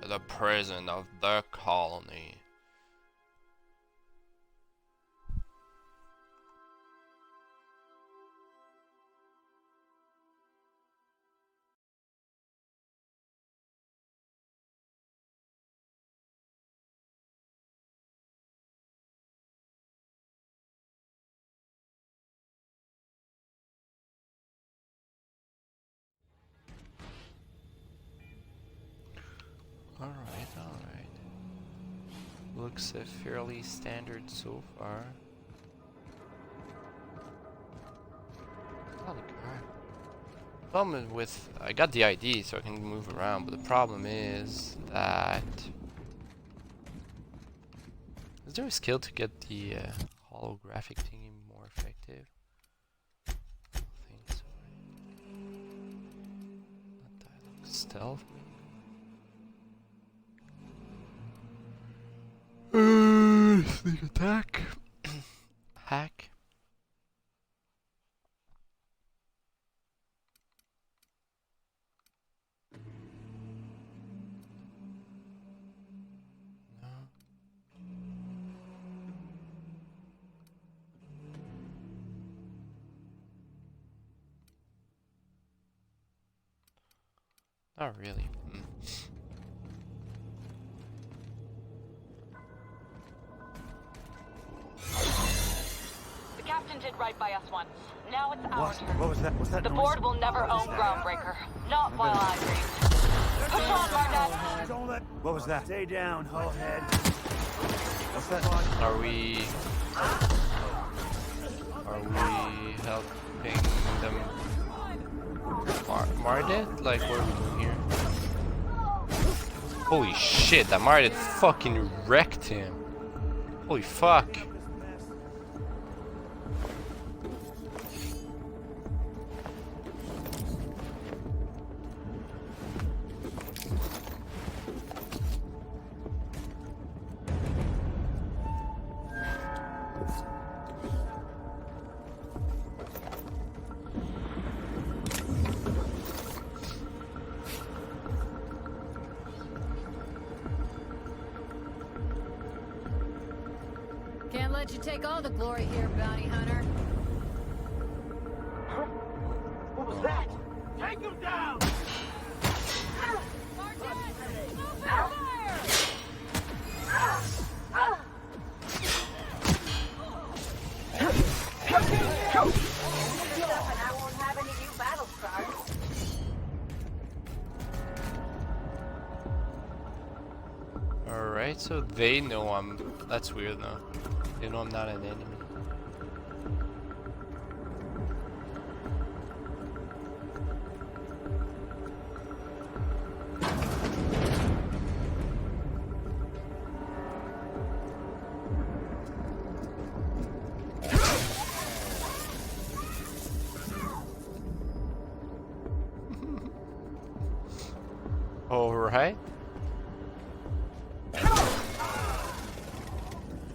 the prison of the colony. Alright. Looks fairly standard so far. Holy crap. Problem with, I got the ID so I can move around, but the problem is that... Is there a skill to get the holographic thingy more effective? I don't think so. Not dialogue. Stealth? Sneak attack. Hack. No. Not really. Did right by us once. Now it's our turn. What was that? What's that The noise? board will never own Groundbreaker. Not while I breathe. Push on, Mardet. Don't let... What was that? Stay down, hullhead. What's that? Are we helping them Mardet? Like, what are we doing here? Holy shit, that Mardet fucking wrecked him. Holy fuck. Can't let you take all the glory here, bounty hunter. What was that? Take him down! Alright, so they know I'm... That's weird though. They know I'm not an enemy. Alright.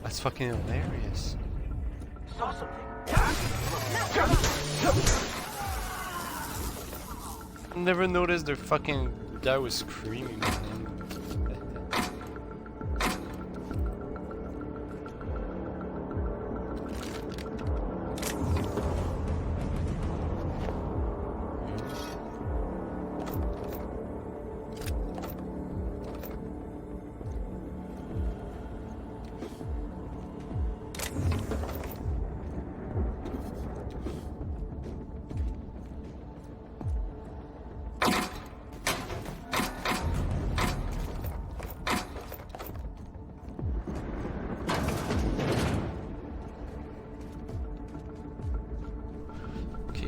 That's fucking hilarious. Saw something. Never noticed their fucking guy was screaming at him.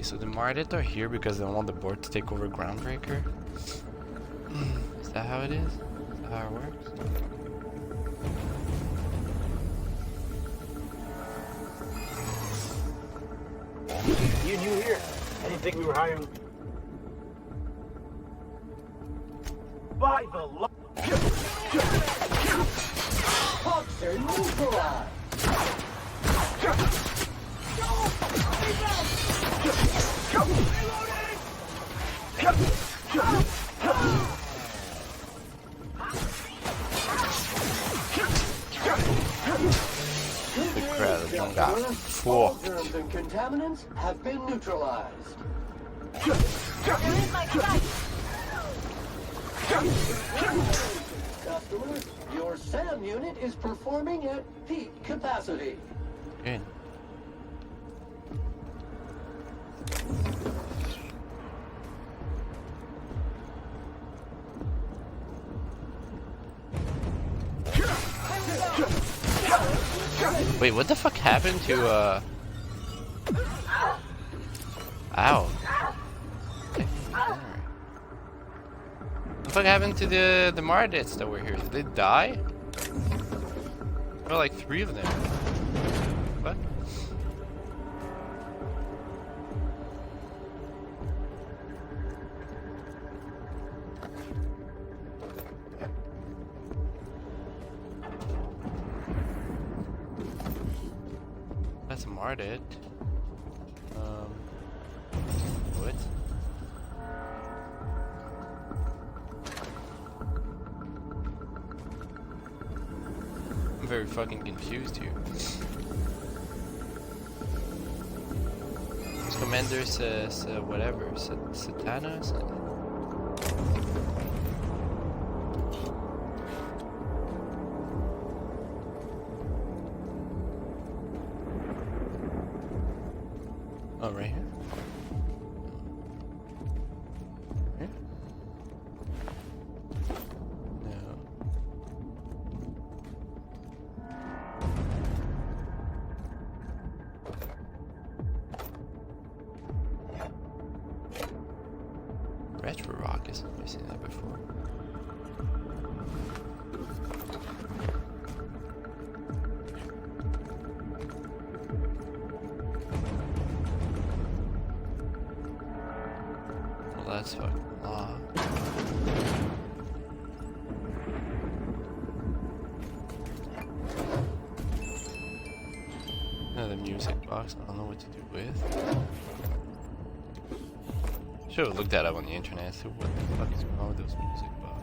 So the Mardet are here because they want the board to take over Groundbreaker? Is that how it is? Is that how it works? You new here? I didn't think we were hiring... By the lo... Punks are neutralized! one got All fucked. germs and contaminants have been neutralized. There is my sight. Customer, your SAM unit is performing at peak capacity. Good. Wait, what the fuck happened to Ow. Okay. Alright. What the fuck happened to the Mardits that were here? Did they die? There were like 3 of them. What? That's Mardit. What? I'm very fucking confused here. This commander says whatever, Satana? Oh, right here? Here? No. Retro rock, isn't I've seen that before. That's fucking locked. Another music box, I don't know what to do with. Should have looked that up on the internet, so what the fuck is wrong with those music boxes?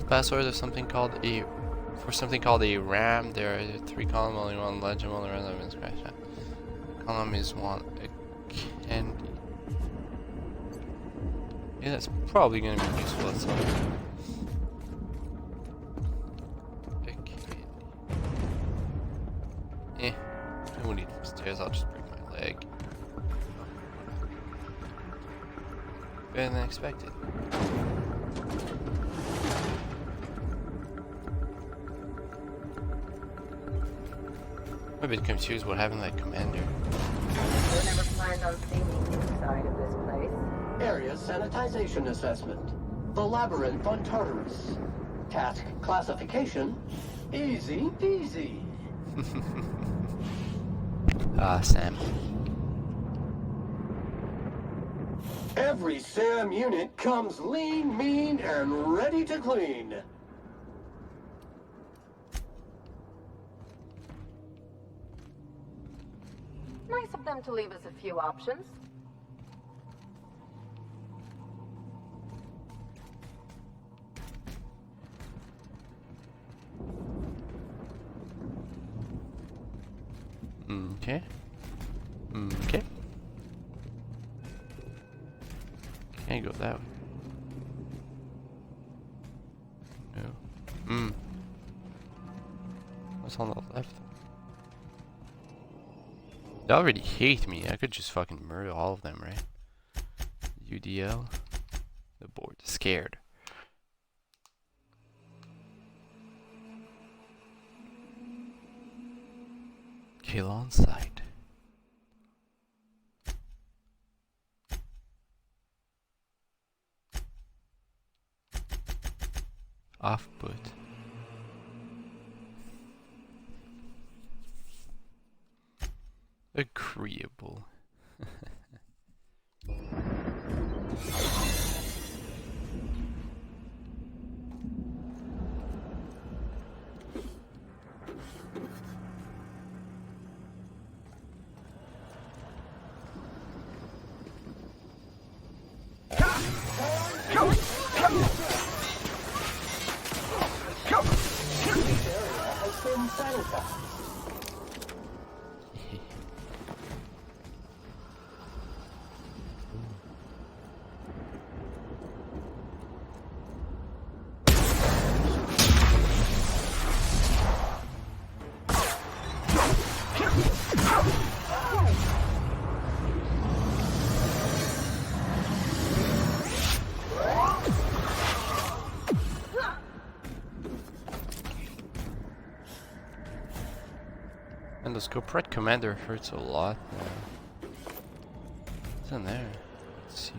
Passwords of something called a RAM. There are 3 column, only one legend, only random and scratch out. Column is one a candy. Yeah, that's probably gonna be useful at some point. A candy. Eh, I won't need stairs. I'll just break my leg. Better than expected. I'm a bit confused what happened to that commander. You never planned on seeing the inside of this place? Area sanitization assessment. The labyrinth on Tartarus. Task classification. Easy peasy. Ah, Sam. Every SAM unit comes lean, mean, and ready to clean. Nice of them to leave us a few options. Okay. Okay. Can't go that way. No. What's on the left? They already hate me. I could just fucking murder all of them, right? UDL. The board. Scared. Kill on sight. Off put. Agreeable. This area has been sanitized. And the Scoprite Commander hurts a lot. What's in there? Seal.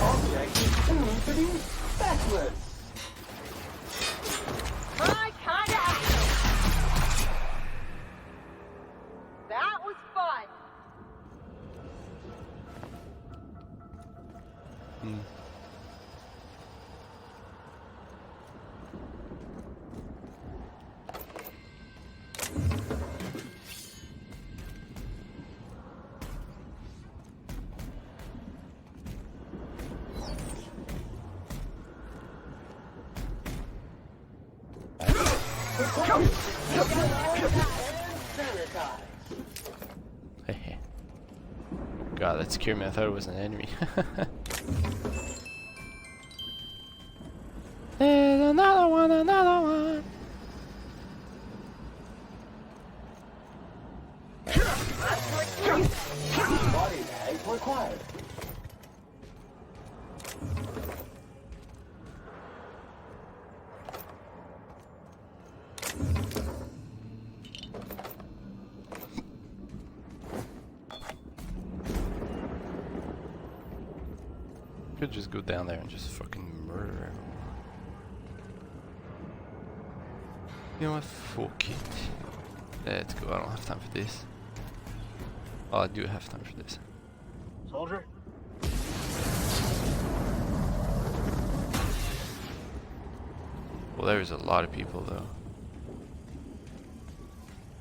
Object is soon to be backless. My kind of action. That was fun. Hey. God, that scared me. I thought it was an enemy. There's another one, another one. Body bag required. Could just go down there and just fucking murder everyone. You know what? Fuck it. Let's go. I don't have time for this. Oh, I do have time for this. Soldier? Well, there is a lot of people though.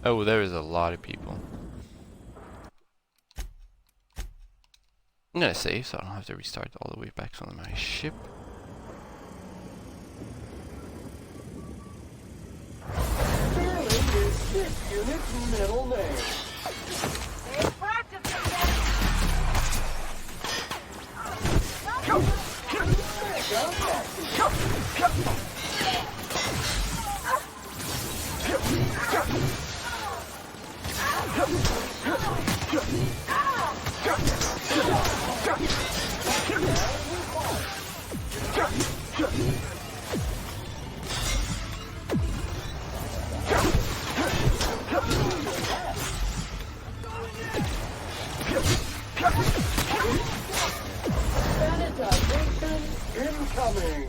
Oh, there is a lot of people. I'm gonna save so I don't have to restart all the way back from my ship. Fairly is this unit's middle name. They practiced it. Sanitization incoming.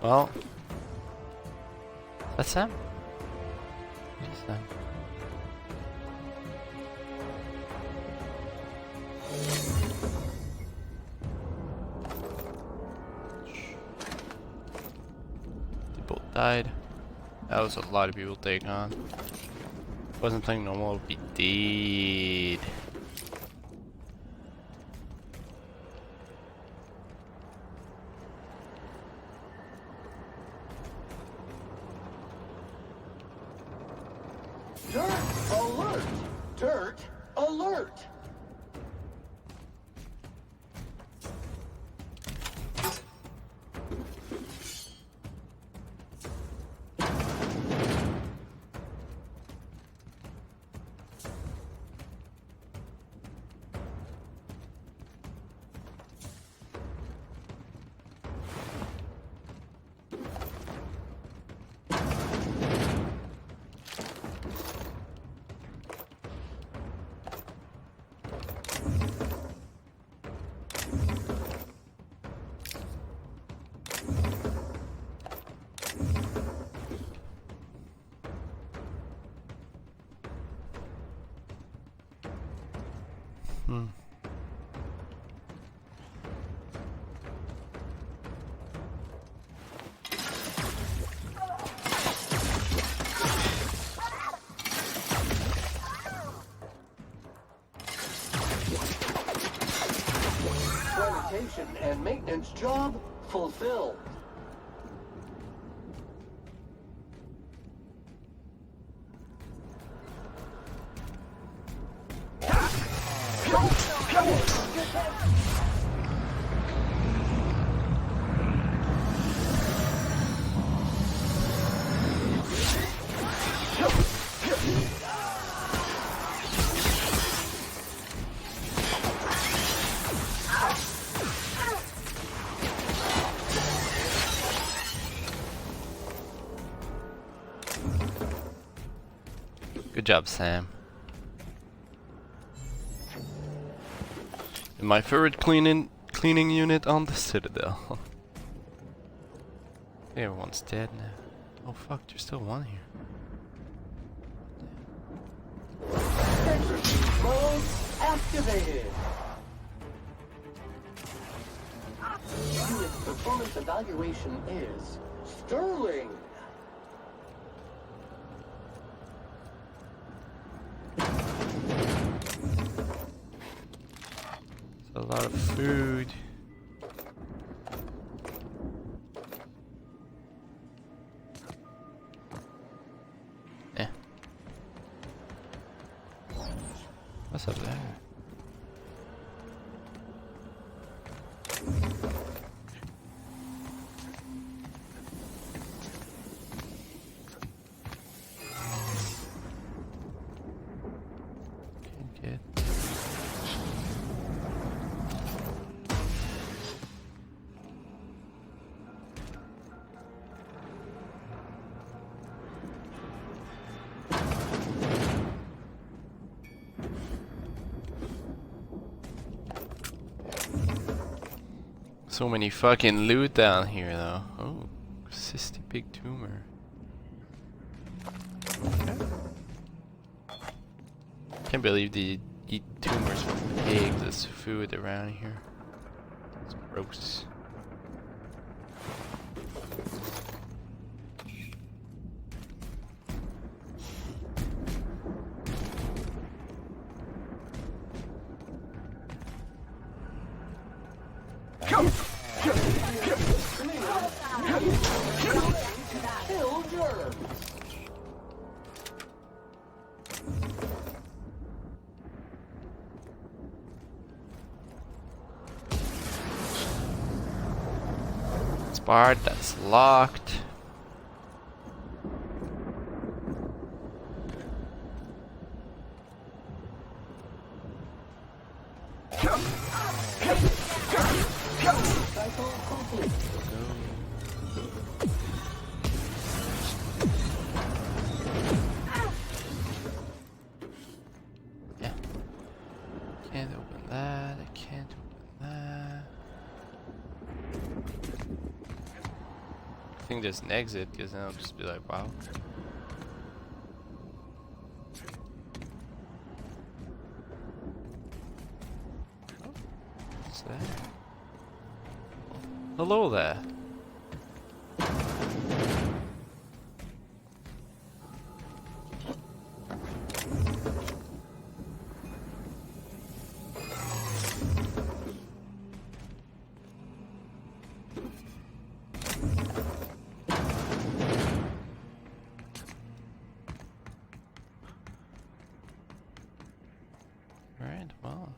Well, that's Sam. Just Sam. They both died. That was a lot of people to take on. Wasn't playing normal, it'd be dead. Dirt alert! Dirt alert! and maintenance job fulfilled. Good job, Sam. And my favorite cleaning unit on the Citadel. Everyone's dead now. Oh fuck, there's still one here. Exercise mode activated. Unit performance evaluation is sterling. A lot of food. What's up there? Can't get. So many fucking loot down here though. Oh, cystic pig tumor. Okay. Can't believe they eat tumors from pigs as food around here. It's gross. Kill germs. It's barred, that's locked. Cycle complete. Yeah. Can't open that, I can't open that. I think there's an exit, because then I'll just be like, wow. What's that? Hello there. Alright, well.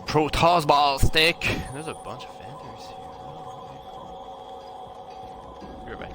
Protoss ball stick. There's a bunch of vendors here. You're back.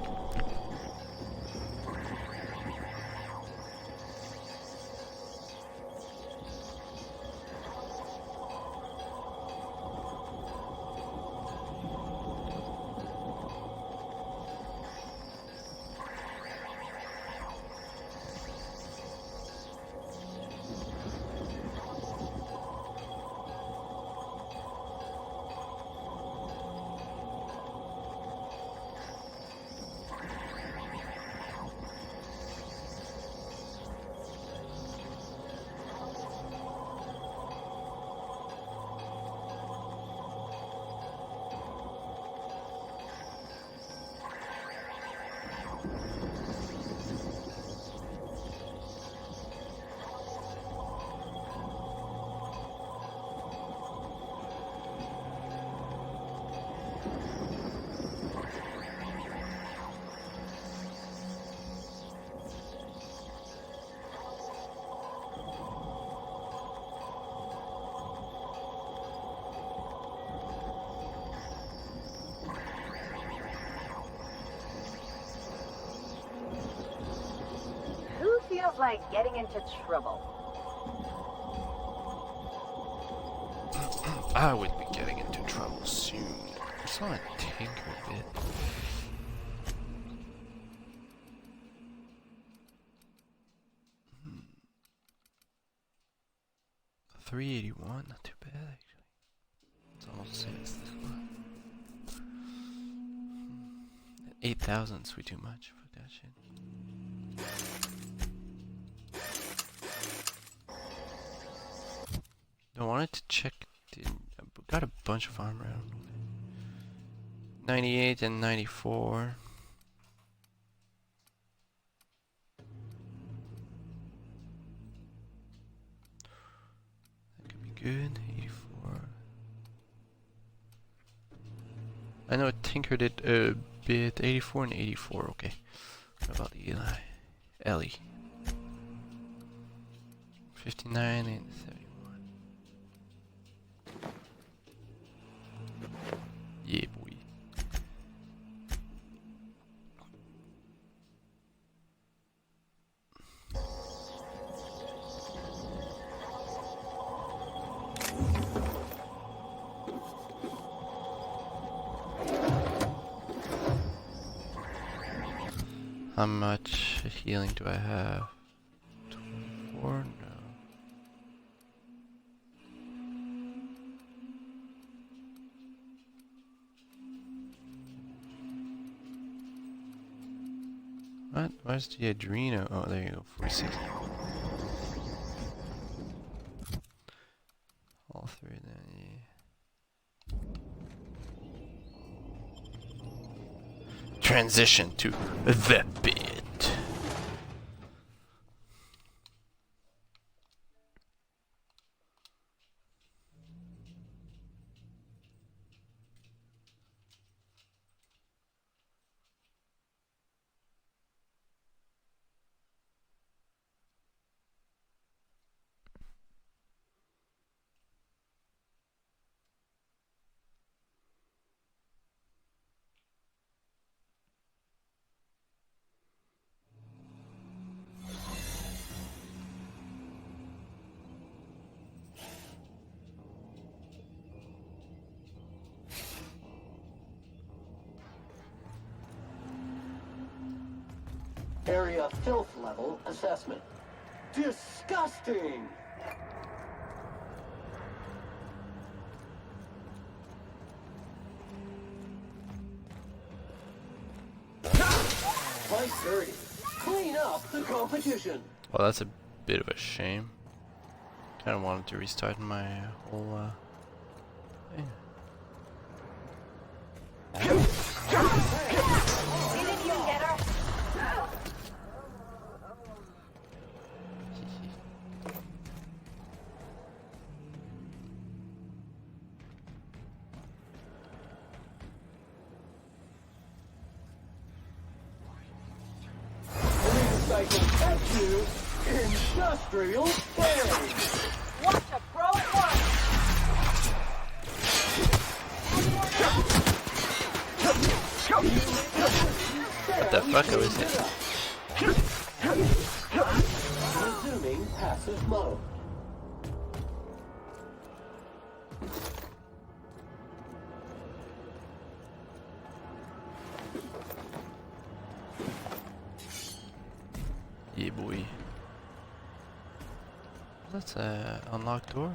Feels like getting into trouble. I would be getting into trouble soon. I saw a tinker bit. 381, not too bad actually. It's almost 6. 8,000's way too much for that shit. I wanted to check. Got a bunch of armor. I don't know. 98 and 94. That could be good. 84. I know it tinkered it a bit. 84 and 84. Okay. What about Ellie? 59 and 71. Yeah, boy. How much healing do I have? 24? No. What? Where's the Adreno? Oh, there you go. 46. All three then, yeah. Transition to the bit. Area filth level assessment. Disgusting! Vice 30. Clean up the competition. Well, that's a bit of a shame. Kind of wanted to restart my whole thing. Didn't you get her? Industrial bang! Watch a pro at once. What the fuck was it? Resuming passive mode. Yeah, boy. That's a unlocked door.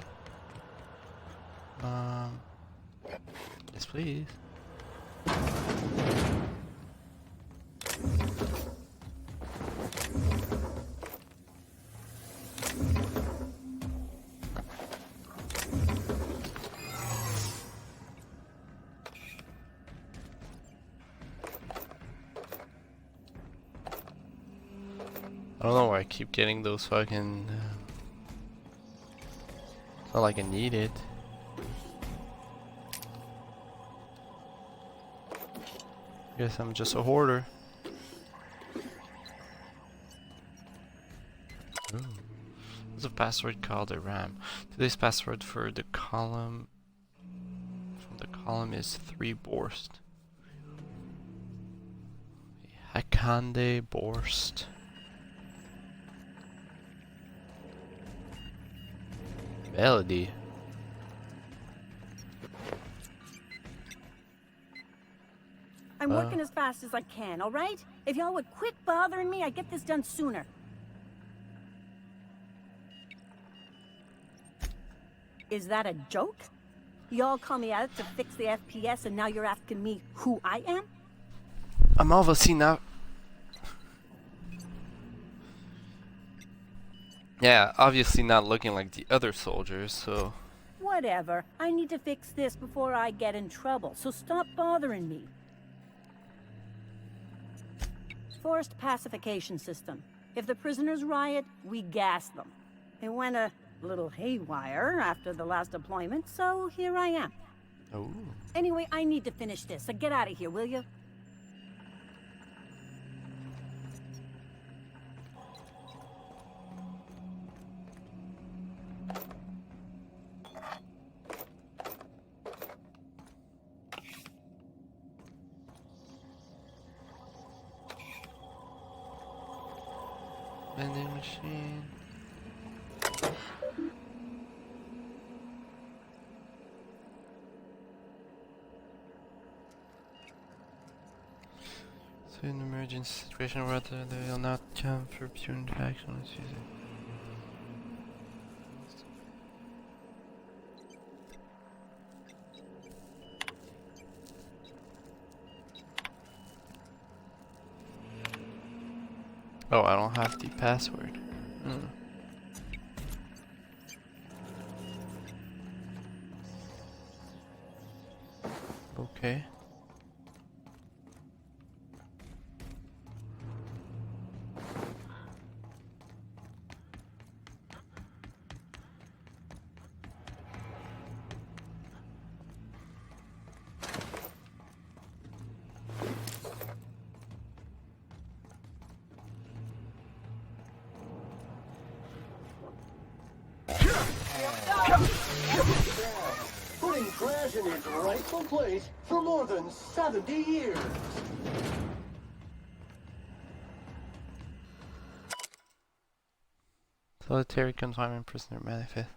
Yes, please. I don't know why I keep getting those fucking. It's not like I need it. Guess I'm just a hoarder. Ooh. There's a password called a RAM. Today's password for the column is 3 Borst. Hakande Borst. Melody. I'm working as fast as I can, all right? If y'all would quit bothering me, I'd get this done sooner. Is that a joke? Y'all call me out to fix the FPS and now you're asking me who I am? I'm obviously not. Yeah, obviously not looking like the other soldiers, so. Whatever. I need to fix this before I get in trouble, so stop bothering me. Forced pacification system. If the prisoners riot, we gas them. It went a little haywire after the last deployment, so here I am. Oh. Anyway, I need to finish this, so get out of here, will you? Vending machine. So in an emergency situation, whether they will not jump for punitive action, let's use it. Oh, I don't have the password. Okay. Putting trash in its rightful place for more than 70 years. Solitary confinement prisoner manifest.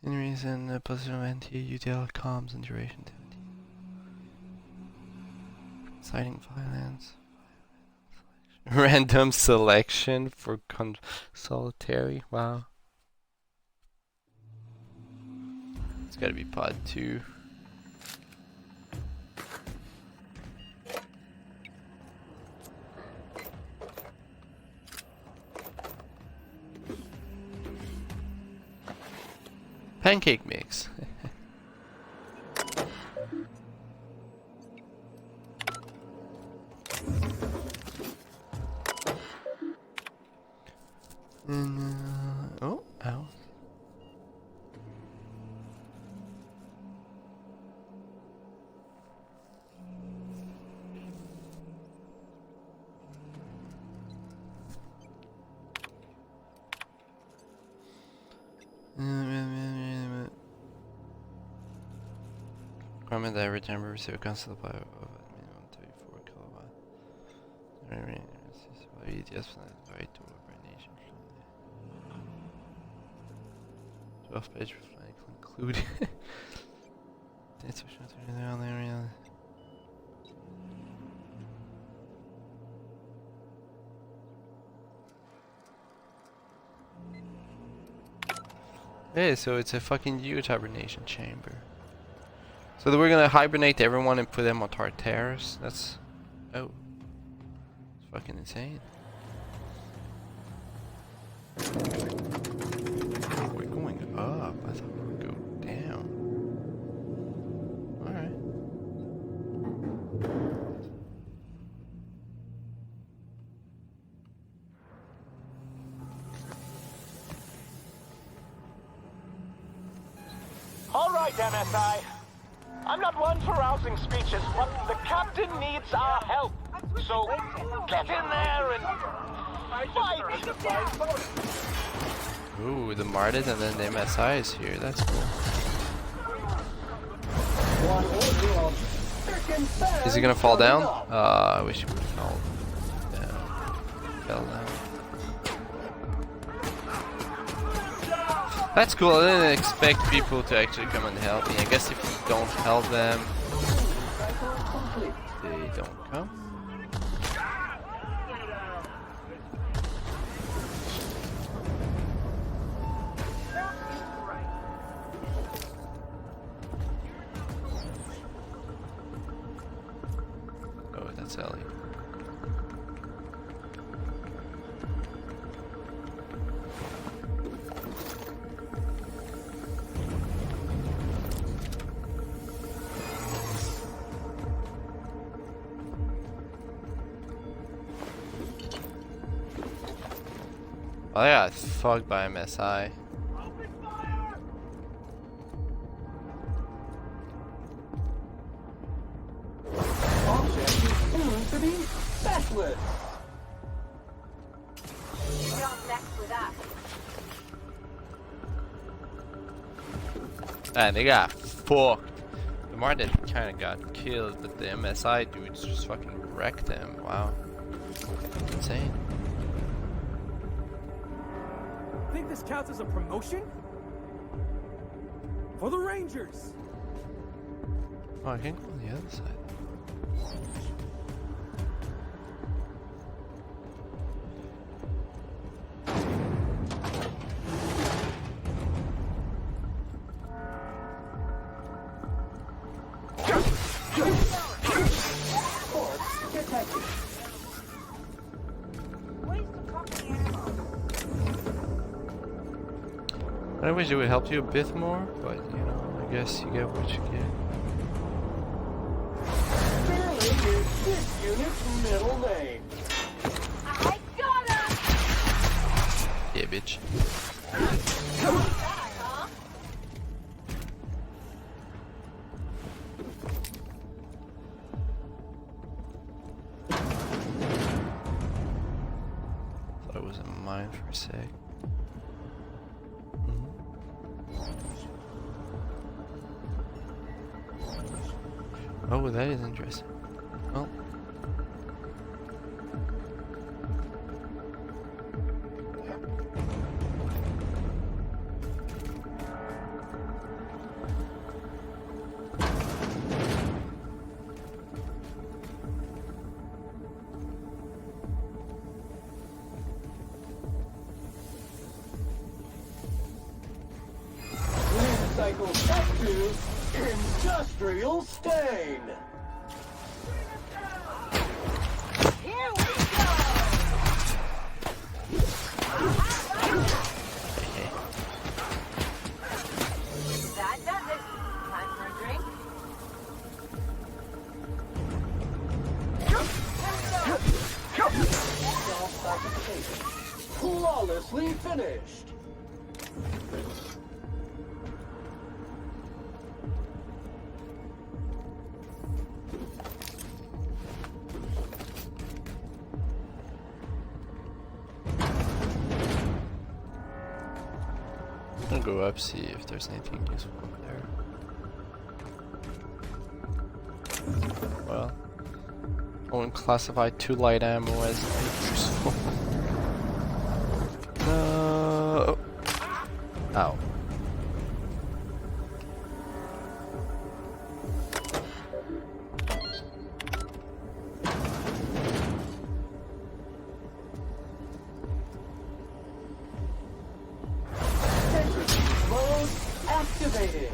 In reason, the position of NT, UTL, comms, and duration. Citing violence. Random selection for solitary. Wow. It's gotta be pod 2. Pancake mix. Oh, ow. Requirement that every chamber receive a constant supply of minimum 34 kilowatt. ETS vary to hibernation. 12 page flag included. Hey, so it's a fucking huge hibernation chamber. So we're gonna hibernate everyone and put them on Tartarus. That's... oh. It's fucking insane. We're going up. I thought we would go down. Alright. All right, MSI. I'm not one for rousing speeches, but the captain needs our help. So get in there and fight. Ooh, the Martyrs and then the MSI is here. That's cool. Is he gonna fall down? I wish he would have fallen down. Fell down. That's cool. I didn't expect people to actually come and help me. I guess if you don't help them, they don't come. Oh, that's Ellie. Oh, I got fucked by MSI. Object is soon to be specialist. Don't mess with us. And they got fucked. The Martin kind of got killed, but the MSI dudes just fucking wrecked them. Wow. Insane. Think this counts as a promotion? For the Rangers! Oh, I can go on the other side. Detected. I wish it would help you a bit more, but you know, I guess you get what you get. Sterling is this unit's middle name. I got us! Yeah, bitch. Thought it was a mine for a sec. Oh, that is interesting. Well. Recycle back to industrial stain. Here we go! That does it. Time for a drink. Self-classification. Flawlessly finished. I'll go up, see if there's anything useful over there. Well, I wouldn't classify 2 light ammo as useful. No. Ow. Mode activated.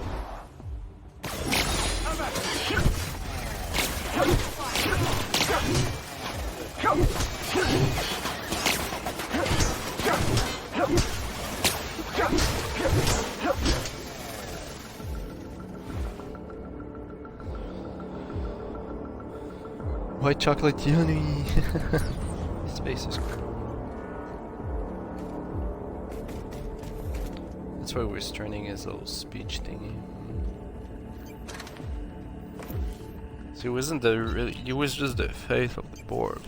White chocolate yummy. Space is cool. That's why we're turning his little speech thingy. So it wasn't he was just the face of the board.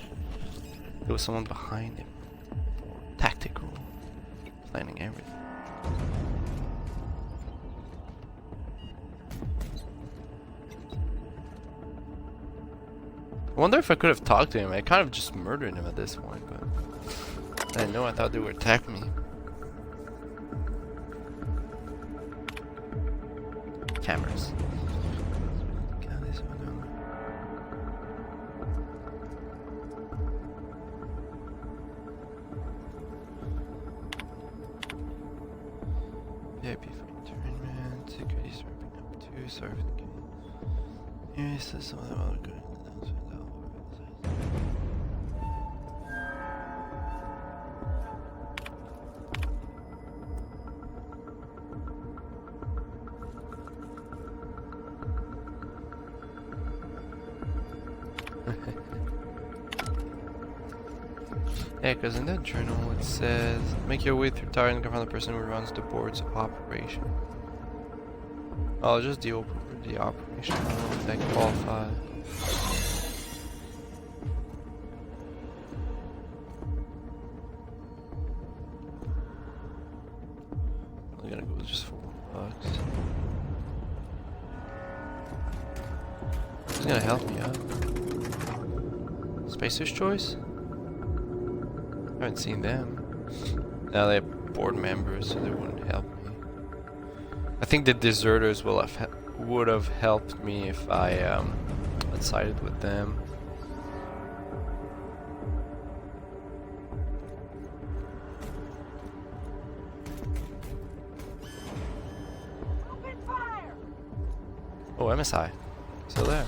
There was someone behind him. Tactical. Planning everything. I wonder if I could have talked to him. I kind of just murdered him at this point, but I didn't know. I thought they would attack me. cameras. Got this one on. VIP for internment. Security's wrapping up too. Sorry for the game. Yes, there's some of them other good announcements. Yeah, because in that journal it says, make your way through Tartarus and confront the person who runs the board's operation. Oh, just the operation. I don't know if that qualifies. I'm gonna go just for $1. Who's gonna help me out? Spacer's Choice? I haven't seen them. Now they have board members, so they wouldn't help me. I think the deserters would have helped me if I had sided with them. Oh, MSI. Still there.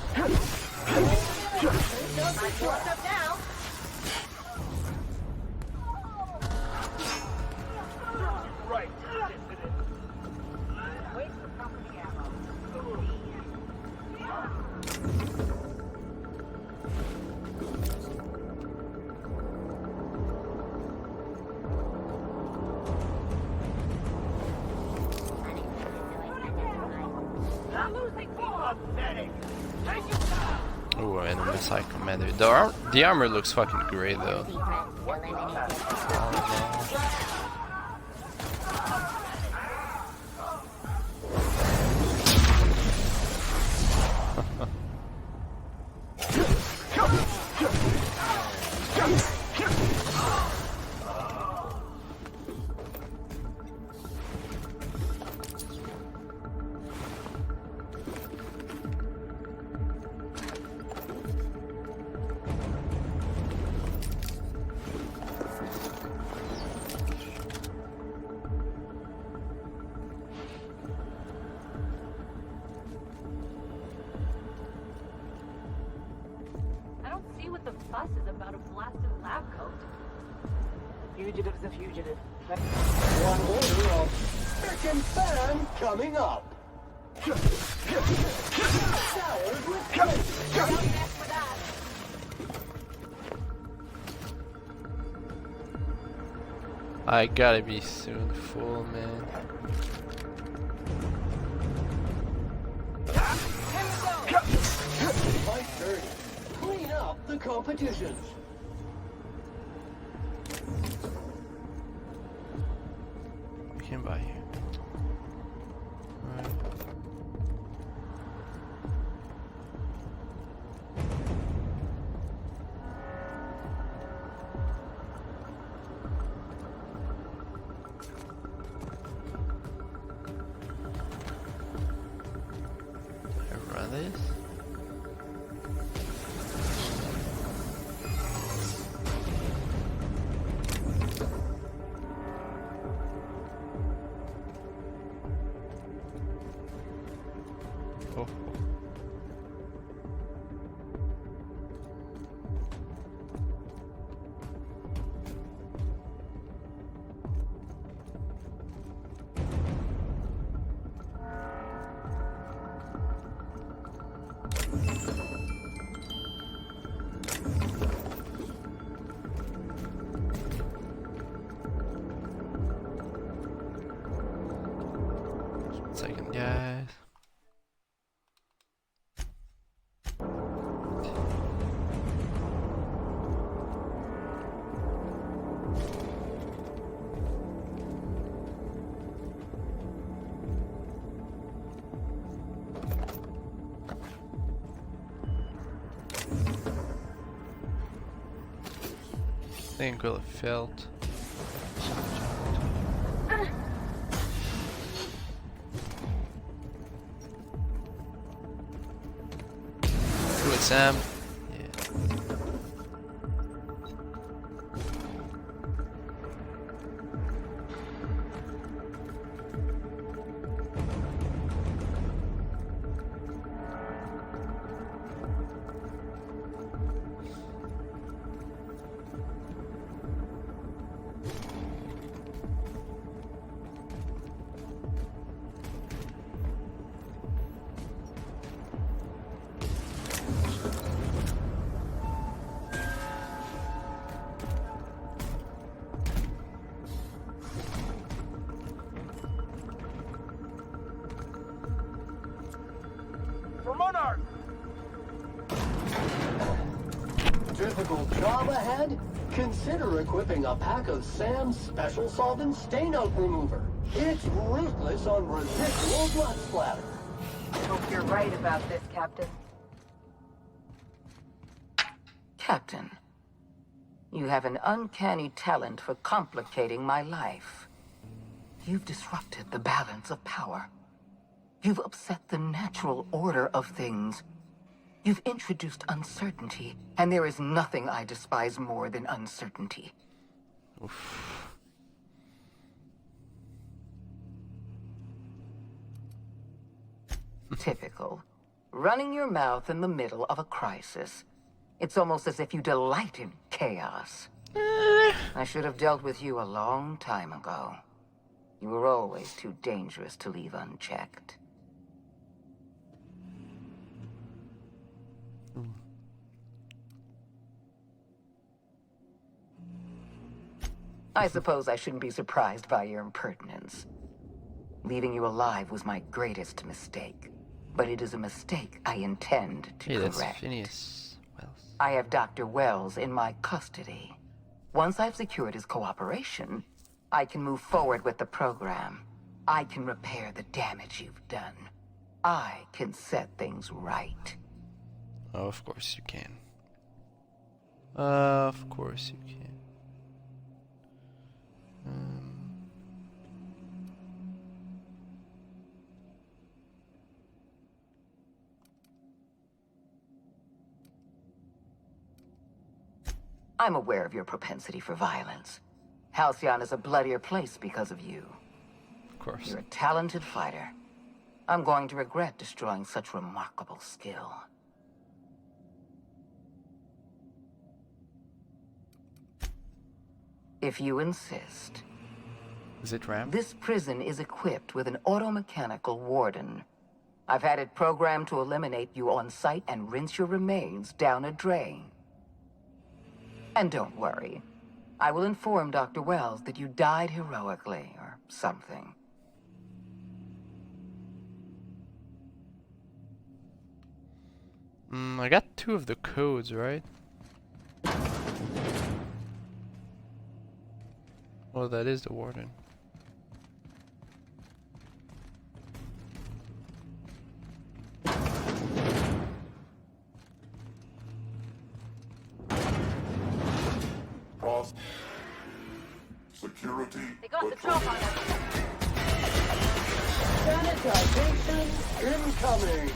Oh, and a missile commander. The armor looks fucking great though. What the fuss is about a blasted lab coat? Fugitive's a fugitive. One order of frickin' fan coming up. Showered with I gotta be soon full, man. My turn. Clean up the competitions. We can buy here. Alright. I run this? Oh. Second, guys. I think we'll have felt. Sam. Yeah. For Monarch! Difficult job ahead? Consider equipping a pack of Sam's special solvent stain-out remover. It's ruthless on residual blood splatter. Hope you're right about this, Captain. Captain, you have an uncanny talent for complicating my life. You've disrupted the balance of power. You've upset the natural order of things. You've introduced uncertainty, and there is nothing I despise more than uncertainty. Oof. Typical. Running your mouth in the middle of a crisis. It's almost as if you delight in chaos. I should have dealt with you a long time ago. You were always too dangerous to leave unchecked. I suppose I shouldn't be surprised by your impertinence. Leaving you alive was my greatest mistake. But it is a mistake I intend to Hey, that's correct. Phineas Wells. I have Dr. Wells in my custody. Once I've secured his cooperation, I can move forward with the program. I can repair the damage you've done. I can set things right. Oh, of course you can. Of course you can. I'm aware of your propensity for violence. Halcyon is a bloodier place because of you. Of course. You're a talented fighter. I'm going to regret destroying such remarkable skill. If you insist. Is it Ram? This prison is equipped with an automechanical warden. I've had it programmed to eliminate you on sight and rinse your remains down a drain. And don't worry. I will inform Dr. Wells that you died heroically, or something. I got 2 of the codes, right? Well, that is the warden. Security. They got the drop on us. Sanitization incoming!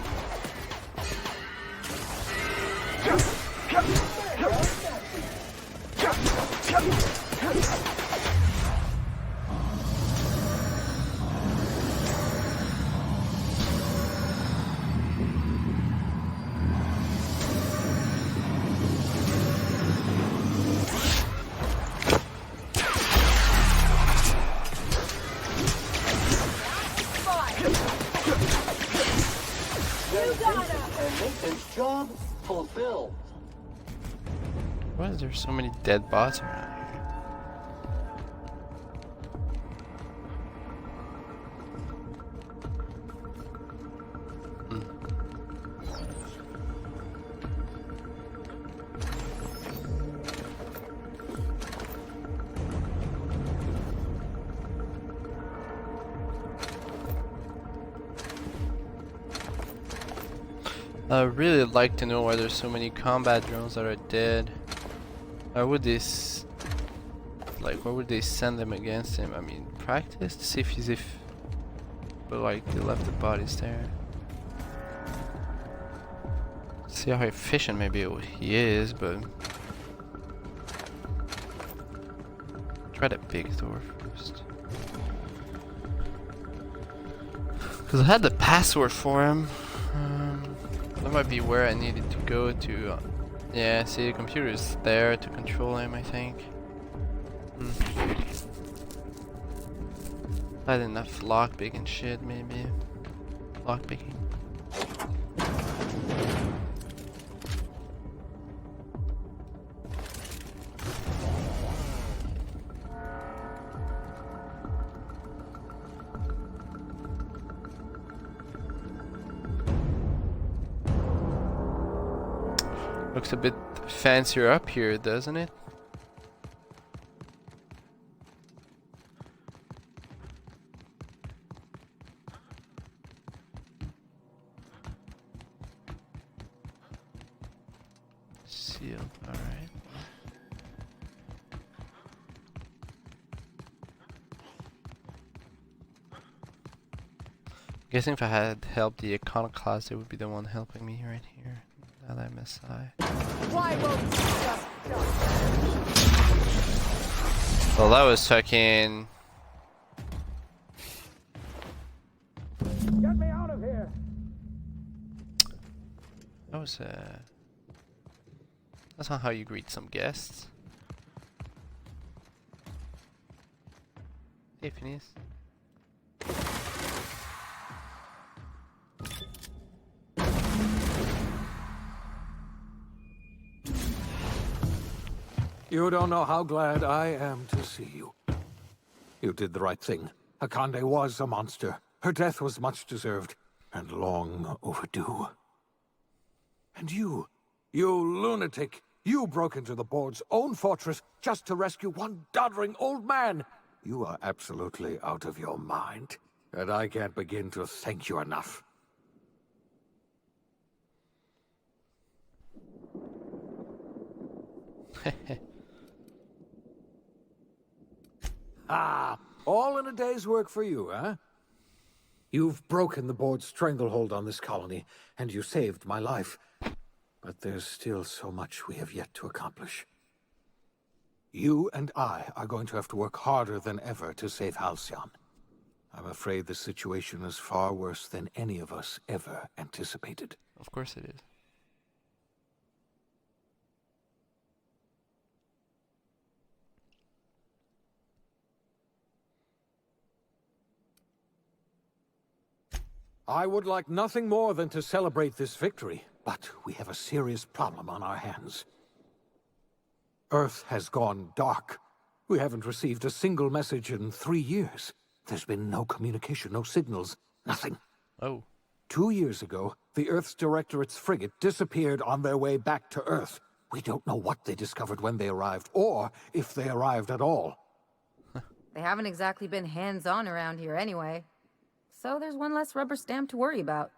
And Nathan's job fulfilled. Why is there so many dead bots around here? I really like to know why there's so many combat drones that are dead. Why would this, like, why would they send them against him? I mean, practice to see if, but like they left the bodies there. See how efficient maybe he is, but try that big door first. Because I had the password for him. That might be where I needed to go to. Yeah, see, the computer is there to control him, I think. I had enough lockpicking shit, maybe. Lockpicking. Looks a bit fancier up here, doesn't it? Sealed, alright. Guessing if I had helped the iconoclast, it would be the one helping me right here. Now that MSI. Why won't you just Well, that was fucking. Get me out of here! That was that's not how you greet some guests. Hey, Phineas. You don't know how glad I am to see you. You did the right thing. Akande was a monster. Her death was much deserved, and long overdue. And you lunatic, you broke into the board's own fortress just to rescue one doddering old man. You are absolutely out of your mind, and I can't begin to thank you enough. Ah, all in a day's work for you, huh? You've broken the board's stranglehold on this colony, and you saved my life. But there's still so much we have yet to accomplish. You and I are going to have to work harder than ever to save Halcyon. I'm afraid the situation is far worse than any of us ever anticipated. Of course it is. I would like nothing more than to celebrate this victory, but we have a serious problem on our hands. Earth has gone dark. We haven't received a single message in 3 years. There's been no communication, no signals, nothing. Oh. 2 years ago, the Earth's Directorate's frigate disappeared on their way back to Earth. We don't know what they discovered when they arrived, or if they arrived at all. They haven't exactly been hands-on around here anyway. So there's one less rubber stamp to worry about.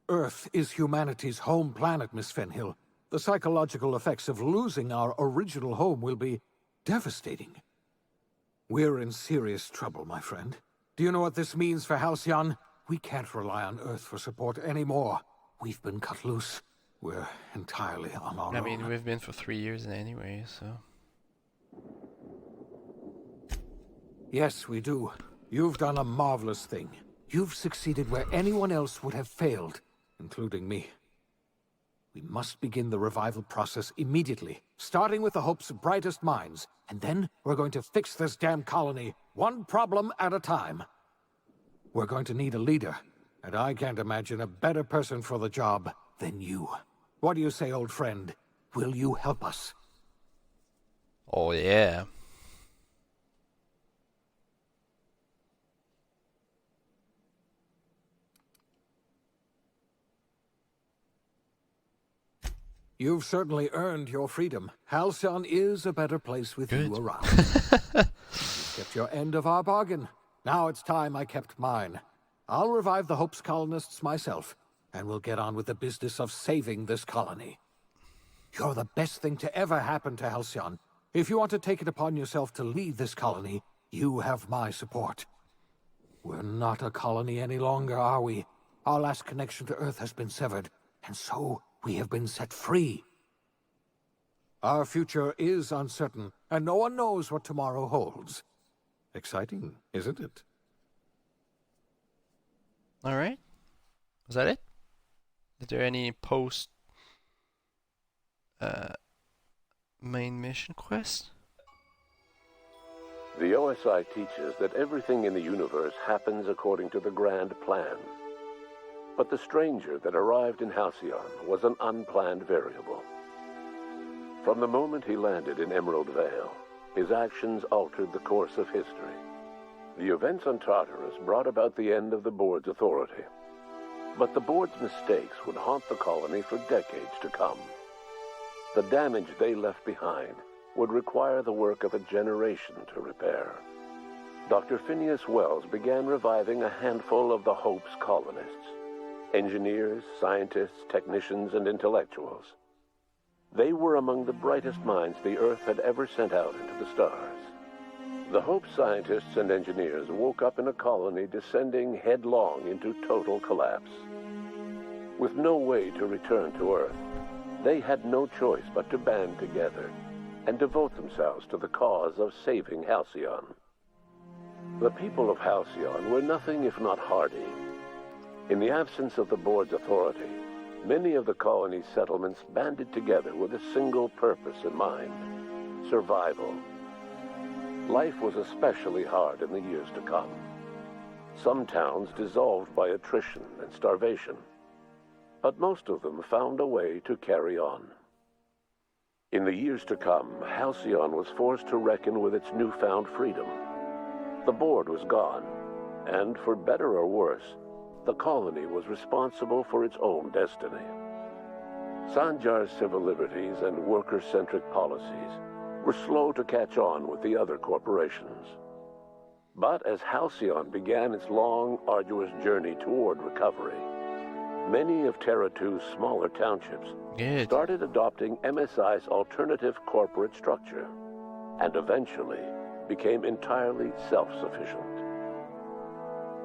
Earth is humanity's home planet, Miss Fenhill. The psychological effects of losing our original home will be devastating. We're in serious trouble, my friend. Do you know what this means for Halcyon? We can't rely on Earth for support anymore. We've been cut loose. We're entirely on our own. I mean, we've been for 3 years anyway, so... Yes, we do. You've done a marvelous thing. You've succeeded where anyone else would have failed, including me. We must begin the revival process immediately, starting with the Hope's brightest minds, and then we're going to fix this damn colony, one problem at a time. We're going to need a leader, and I can't imagine a better person for the job than you. What do you say, old friend? Will you help us? Oh, yeah. You've certainly earned your freedom. Halcyon is a better place with you around. You've kept your end of our bargain. Now it's time I kept mine. I'll revive the Hope's colonists myself, and we'll get on with the business of saving this colony. You're the best thing to ever happen to Halcyon. If you want to take it upon yourself to lead this colony, you have my support. We're not a colony any longer, are we? Our last connection to Earth has been severed, and so We have been set free. Our future is uncertain, and no one knows what tomorrow holds. Exciting, isn't it? Alright. Was that it? Is there any post main mission quest? The OSI teaches that everything in the universe happens according to the grand plan. But the stranger that arrived in Halcyon was an unplanned variable. From the moment he landed in Emerald Vale, his actions altered the course of history. The events on Tartarus brought about the end of the board's authority. But the board's mistakes would haunt the colony for decades to come. The damage they left behind would require the work of a generation to repair. Dr. Phineas Wells began reviving a handful of the Hope's colonists. Engineers, scientists, technicians, and intellectuals. They were among the brightest minds the Earth had ever sent out into the stars. The Hope scientists and engineers woke up in a colony descending headlong into total collapse. With no way to return to Earth, they had no choice but to band together and devote themselves to the cause of saving Halcyon. The people of Halcyon were nothing if not hardy. In the absence of the board's authority, many of the colony's settlements banded together with a single purpose in mind: survival. Life was especially hard in the years to come. Some towns dissolved by attrition and starvation, but most of them found a way to carry on. In the years to come, Halcyon was forced to reckon with its newfound freedom. The board was gone, and for better or worse, the colony was responsible for its own destiny. Sanjar's civil liberties and worker-centric policies were slow to catch on with the other corporations. But as Halcyon began its long, arduous journey toward recovery, many of Terra 2's smaller townships started adopting MSI's alternative corporate structure, and eventually became entirely self-sufficient.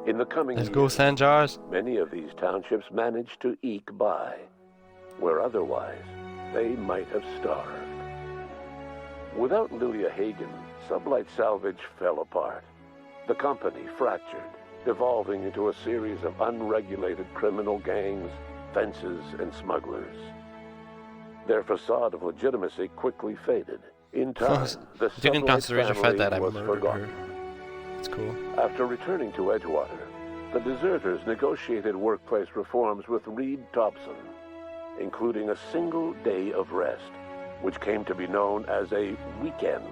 In the coming years, go, Sanjars. Many of these townships managed to eke by, where otherwise they might have starved. Without Lilia Hagen, Sublight Salvage fell apart. The company fractured, devolving into a series of unregulated criminal gangs, fences, and smugglers. Their facade of legitimacy quickly faded. In time, the Sublight family was forgotten. It's cool. After returning to Edgewater, the deserters negotiated workplace reforms with Reed Thompson, including a single day of rest, which came to be known as a weekend.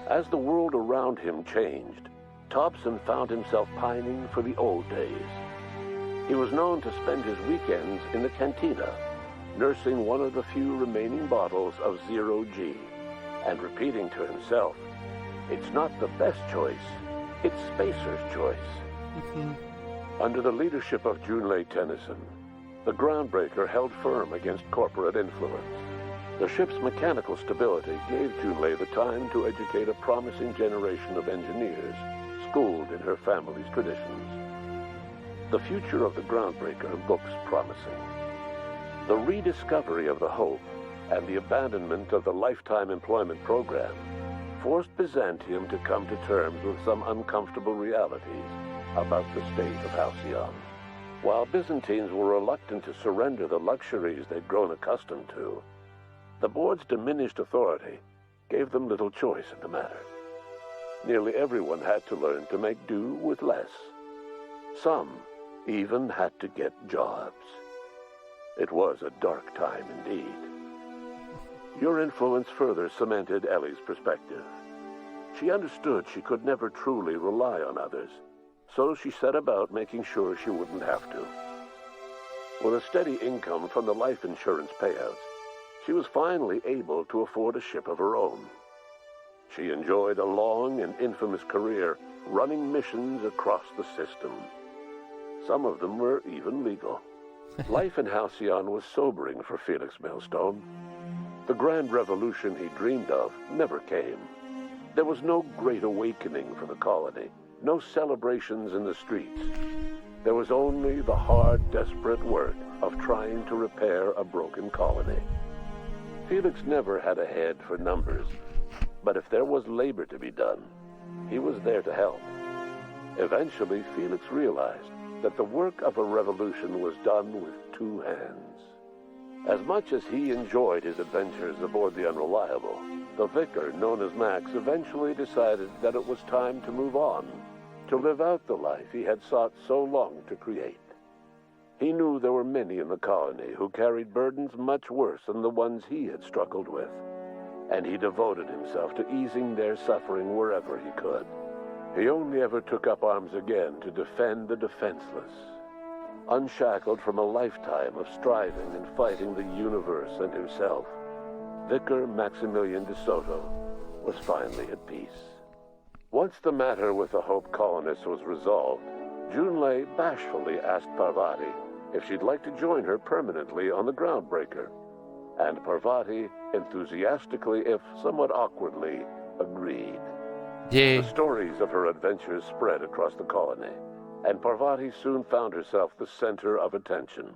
As the world around him changed, Thompson found himself pining for the old days. He was known to spend his weekends in the cantina, nursing one of the few remaining bottles of Zero G, and repeating to himself, "It's not the best choice, it's Spacer's choice." Under the leadership of Junlei Tennyson, the Groundbreaker held firm against corporate influence. The ship's mechanical stability gave Junlei the time to educate a promising generation of engineers, schooled in her family's traditions. The future of the Groundbreaker looks promising. The rediscovery of the Hope and the abandonment of the lifetime employment program forced Byzantium to come to terms with some uncomfortable realities about the state of Halcyon. While Byzantines were reluctant to surrender the luxuries they'd grown accustomed to, the board's diminished authority gave them little choice in the matter. Nearly everyone had to learn to make do with less. Some even had to get jobs. It was a dark time indeed. Your influence further cemented Ellie's perspective. She understood she could never truly rely on others, so she set about making sure she wouldn't have to. With a steady income from the life insurance payouts, she was finally able to afford a ship of her own. She enjoyed a long and infamous career running missions across the system. Some of them were even legal. Life in Halcyon was sobering for Felix Millstone. The grand revolution he dreamed of never came. There was no great awakening for the colony, no celebrations in the streets. There was only the hard, desperate work of trying to repair a broken colony. Felix never had a head for numbers, but if there was labor to be done, he was there to help. Eventually, Felix realized that the work of a revolution was done with two hands. As much as he enjoyed his adventures aboard the Unreliable, the vicar, known as Max, eventually decided that it was time to move on, to live out the life he had sought so long to create. He knew there were many in the colony who carried burdens much worse than the ones he had struggled with, and he devoted himself to easing their suffering wherever he could. He only ever took up arms again to defend the defenseless. Unshackled from a lifetime of striving and fighting the universe and himself, Vicar Maximilian de Soto was finally at peace. Once the matter with the Hope colonists was resolved, Junlei bashfully asked Parvati if she'd like to join her permanently on the Groundbreaker, and Parvati enthusiastically, if somewhat awkwardly, agreed. Yay. The stories of her adventures spread across the colony, and Parvati soon found herself the center of attention.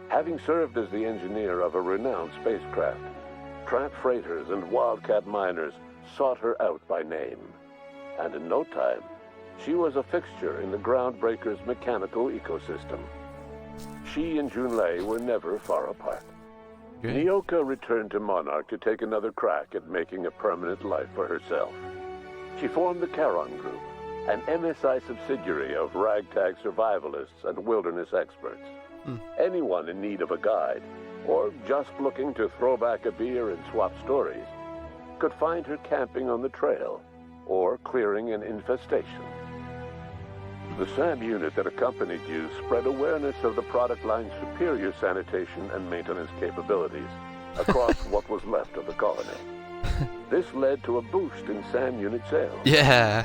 Having served as the engineer of a renowned spacecraft, tramp freighters and wildcat miners sought her out by name, and in no time, she was a fixture in the Groundbreaker's mechanical ecosystem. She and Junlei were never far apart. Nyoka returned to Monarch to take another crack at making a permanent life for herself. She formed the Charon Group, an MSI subsidiary of ragtag survivalists and wilderness experts. Anyone in need of a guide, or just looking to throw back a beer and swap stories, could find her camping on the trail, or clearing an infestation. The SAM unit that accompanied you spread awareness of the product line's superior sanitation and maintenance capabilities across what was left of the colony. This led to a boost in SAM unit sales. Yeah.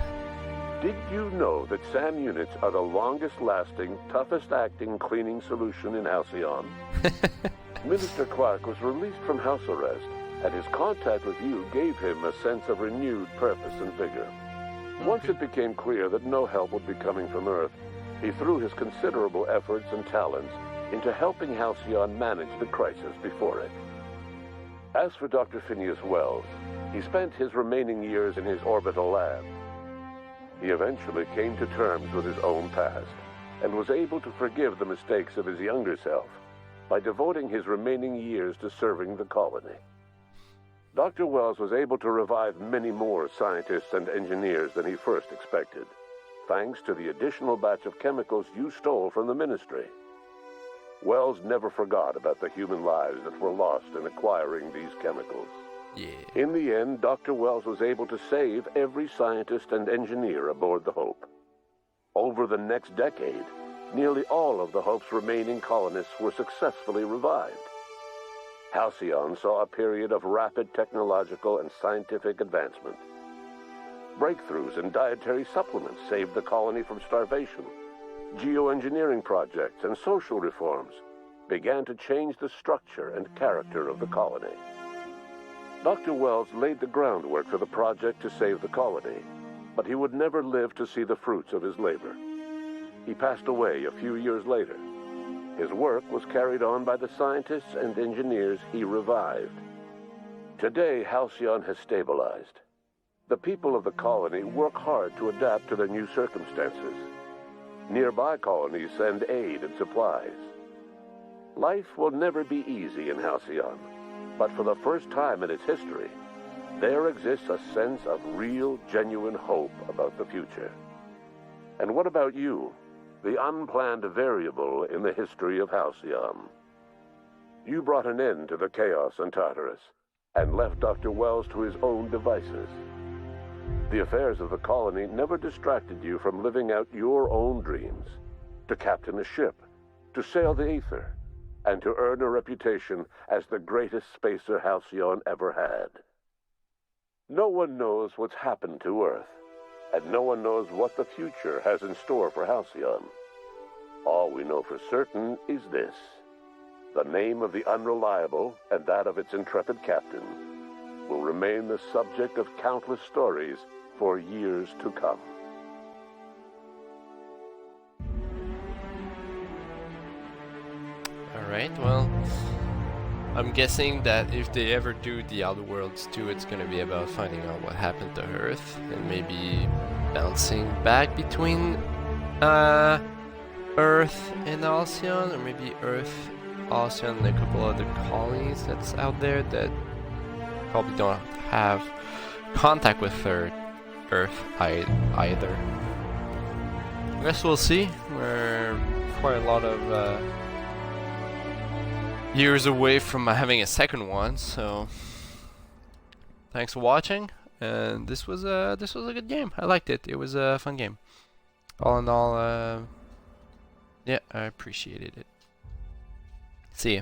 Did you know that SAM units are the longest-lasting, toughest-acting cleaning solution in Halcyon? Minister Clark was released from house arrest, and his contact with you gave him a sense of renewed purpose and vigor. Once it became clear that no help would be coming from Earth, he threw his considerable efforts and talents into helping Halcyon manage the crisis before it. As for Dr. Phineas Wells, he spent his remaining years in his orbital lab. He eventually came to terms with his own past, and was able to forgive the mistakes of his younger self by devoting his remaining years to serving the colony. Dr. Wells was able to revive many more scientists and engineers than he first expected, thanks to the additional batch of chemicals you stole from the Ministry. Wells never forgot about the human lives that were lost in acquiring these chemicals. Yeah. In the end, Dr. Wells was able to save every scientist and engineer aboard the Hope. Over the next decade, nearly all of the Hope's remaining colonists were successfully revived. Halcyon saw a period of rapid technological and scientific advancement. Breakthroughs in dietary supplements saved the colony from starvation. Geoengineering projects and social reforms began to change the structure and character of the colony. Dr. Wells laid the groundwork for the project to save the colony, but he would never live to see the fruits of his labor. He passed away a few years later. His work was carried on by the scientists and engineers he revived. Today, Halcyon has stabilized. The people of the colony work hard to adapt to their new circumstances. Nearby colonies send aid and supplies. Life will never be easy in Halcyon, but for the first time in its history, there exists a sense of real, genuine hope about the future. And what about you? The unplanned variable in the history of Halcyon. You brought an end to the chaos on Tartarus, and left Dr. Wells to his own devices. The affairs of the colony never distracted you from living out your own dreams, to captain a ship, to sail the ether, and to earn a reputation as the greatest spacer Halcyon ever had. No one knows what's happened to Earth, and no one knows what the future has in store for Halcyon. All we know for certain is this: the name of the Unreliable and that of its intrepid captain will remain the subject of countless stories for years to come. Alright, well, I'm guessing that if they ever do the Outer Worlds 2, it's gonna be about finding out what happened to Earth and maybe bouncing back between Earth and Alcyon, or maybe Earth, Alcyon, and a couple other colonies that's out there that probably don't have contact with Earth either. I guess we'll see. We're quite a lot of years away from having a second one, so thanks for watching. And this was a good game. I liked it. It was a fun game. All in all, yeah, I appreciated it. See ya.